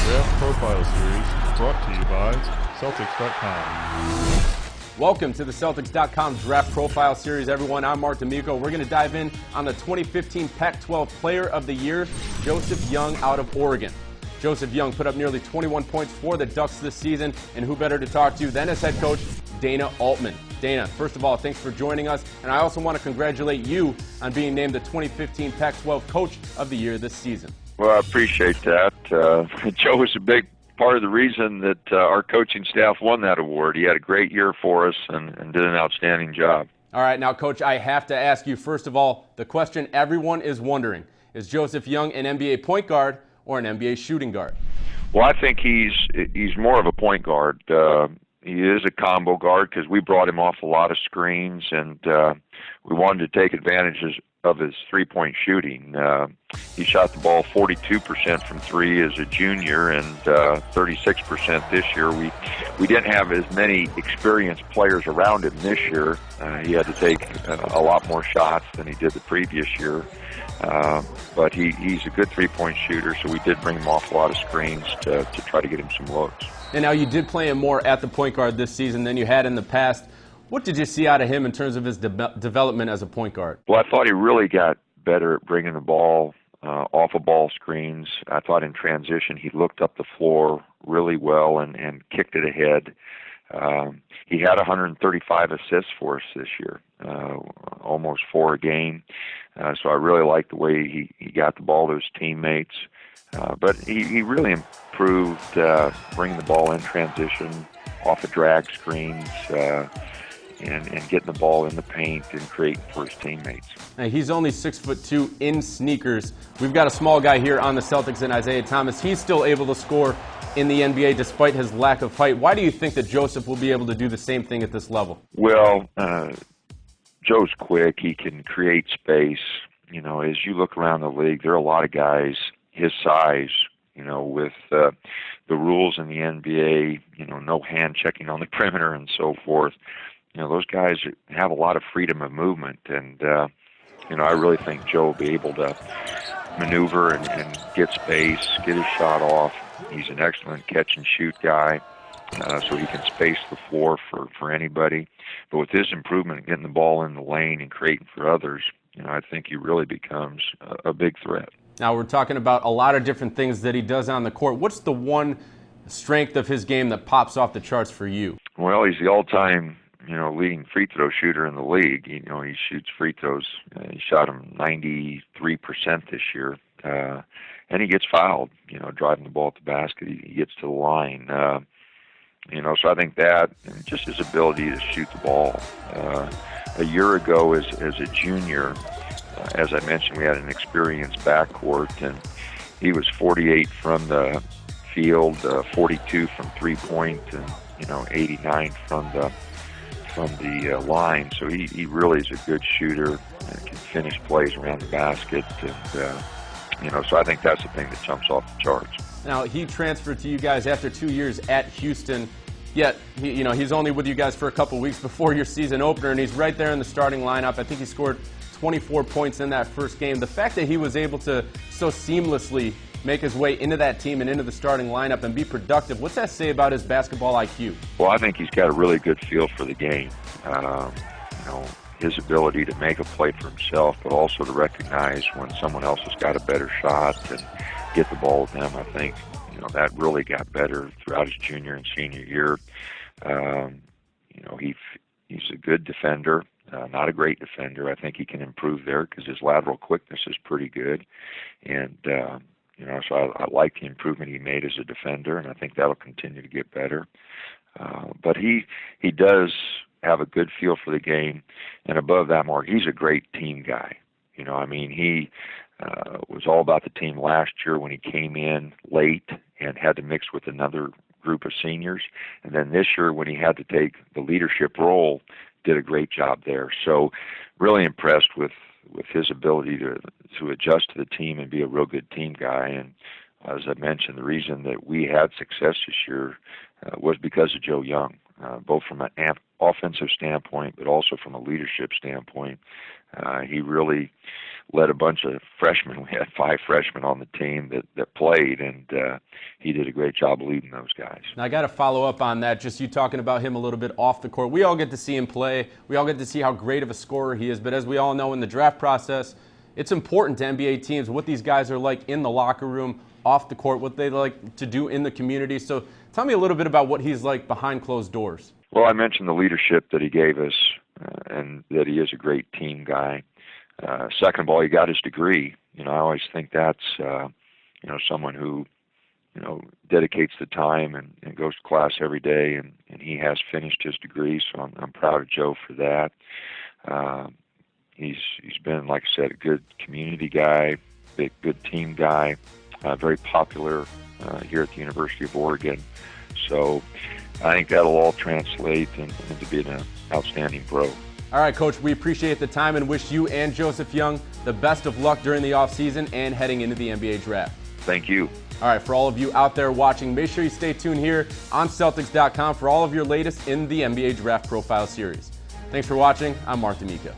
Draft Profile Series brought to you by Celtics.com. Welcome to the Celtics.com Draft Profile Series, everyone. I'm Marc D'Amico. We're going to dive in on the 2015 Pac-12 Player of the Year, Joseph Young out of Oregon. Joseph Young put up nearly 21 points for the Ducks this season, and who better to talk to than his head coach, Dana Altman. Dana, first of all, thanks for joining us, and I also want to congratulate you on being named the 2015 Pac-12 Coach of the Year this season. Well, I appreciate that. Joe was a big part of the reason that our coaching staff won that award. He had a great year for us and did an outstanding job. All right, now, Coach, I have to ask you, first of all, the question everyone is wondering. Is Joseph Young an NBA point guard or an NBA shooting guard? Well, I think he's more of a point guard. He is a combo guard because we brought him off a lot of screens, and we wanted to take advantages of his three-point shooting. He shot the ball 42% from three as a junior and 36% this year. We didn't have as many experienced players around him this year. He had to take a lot more shots than he did the previous year. But he's a good three-point shooter, so we did bring him off a lot of screens to try to get him some looks. And now you did play him more at the point guard this season than you had in the past. What did you see out of him in terms of his development as a point guard? Well, I thought he really got better at bringing the ball off of ball screens. I thought in transition he looked up the floor really well and kicked it ahead. He had 135 assists for us this year, almost 4 a game. So I really liked the way he got the ball to his teammates. But he really improved bringing the ball in transition, off of drag screens, and getting the ball in the paint and creating for his teammates. Now, he's only 6'2" in sneakers. We've got a small guy here on the Celtics in Isaiah Thomas. He's still able to score in the NBA despite his lack of height. Why do you think that Joseph will be able to do the same thing at this level? Well, Joe's quick. He can create space. You know, as you look around the league, there are a lot of guys his size, you know, with the rules in the NBA, you know, no hand checking on the perimeter and so forth. You know, those guys have a lot of freedom of movement, and, you know, I really think Joe will be able to maneuver and get space, get his shot off. He's an excellent catch-and-shoot guy, so he can space the floor for anybody. But with his improvement in getting the ball in the lane and creating for others, you know, I think he really becomes a big threat. Now, we're talking about a lot of different things that he does on the court. What's the one strength of his game that pops off the charts for you? Well, he's the all-time, you know, leading free throw shooter in the league. You know, he shoots free throws. He shot them 93% this year. And he gets fouled, you know, driving the ball at the basket. He gets to the line. You know, so I think that, and just his ability to shoot the ball. A year ago as a junior, as I mentioned, we had an experienced backcourt, and he was 48 from the field, 42 from three-point, and, you know, 89 from the line. So he really is a good shooter and can finish plays around the basket. And, you know, so I think that's the thing that jumps off the charts. Now, he transferred to you guys after 2 years at Houston, yet he's only with you guys for a couple weeks before your season opener, and he's right there in the starting lineup. I think he scored 24 points in that first game. The fact that he was able to so seamlessly make his way into that team and into the starting lineup and be productive, what's that say about his basketball IQ? Well, I think he's got a really good feel for the game. You know, his ability to make a play for himself, but also to recognize when someone else has got a better shot and get the ball with them. I think, you know, that really got better throughout his junior and senior year. You know, he's a good defender, not a great defender. I think he can improve there because his lateral quickness is pretty good. And, you know, so I like the improvement he made as a defender, and I think that'll continue to get better. But he does have a good feel for the game, and above that, Mark, he's a great team guy. You know, I mean, he was all about the team last year when he came in late and had to mix with another group of seniors, and then this year when he had to take the leadership role, did a great job there. So really impressed with his ability to adjust to the team and be a real good team guy. And as I mentioned, the reason that we had success this year was because of Joe Young, both from an offensive standpoint, but also from a leadership standpoint. He really led a bunch of freshmen. We had 5 freshmen on the team that played, and he did a great job leading those guys. Now, I got to follow up on that, just you talking about him a little bit off the court. We all get to see him play. We all get to see how great of a scorer he is. But as we all know, in the draft process, it's important to NBA teams what these guys are like in the locker room, off the court, what they like to do in the community. So tell me a little bit about what he's like behind closed doors. Well, I mentioned the leadership that he gave us and that he is a great team guy. Second of all, he got his degree. I always think that's, someone who, dedicates the time and goes to class every day, and he has finished his degree, so I'm proud of Joe for that. He's been, like I said, a good community guy, good team guy, very popular here at the University of Oregon. So I think that'll all translate into being an outstanding pro. All right, Coach, we appreciate the time and wish you and Joseph Young the best of luck during the offseason and heading into the NBA draft. Thank you. All right, for all of you out there watching, make sure you stay tuned here on Celtics.com for all of your latest in the NBA Draft Profile Series. Thanks for watching. I'm Marc D'Amico.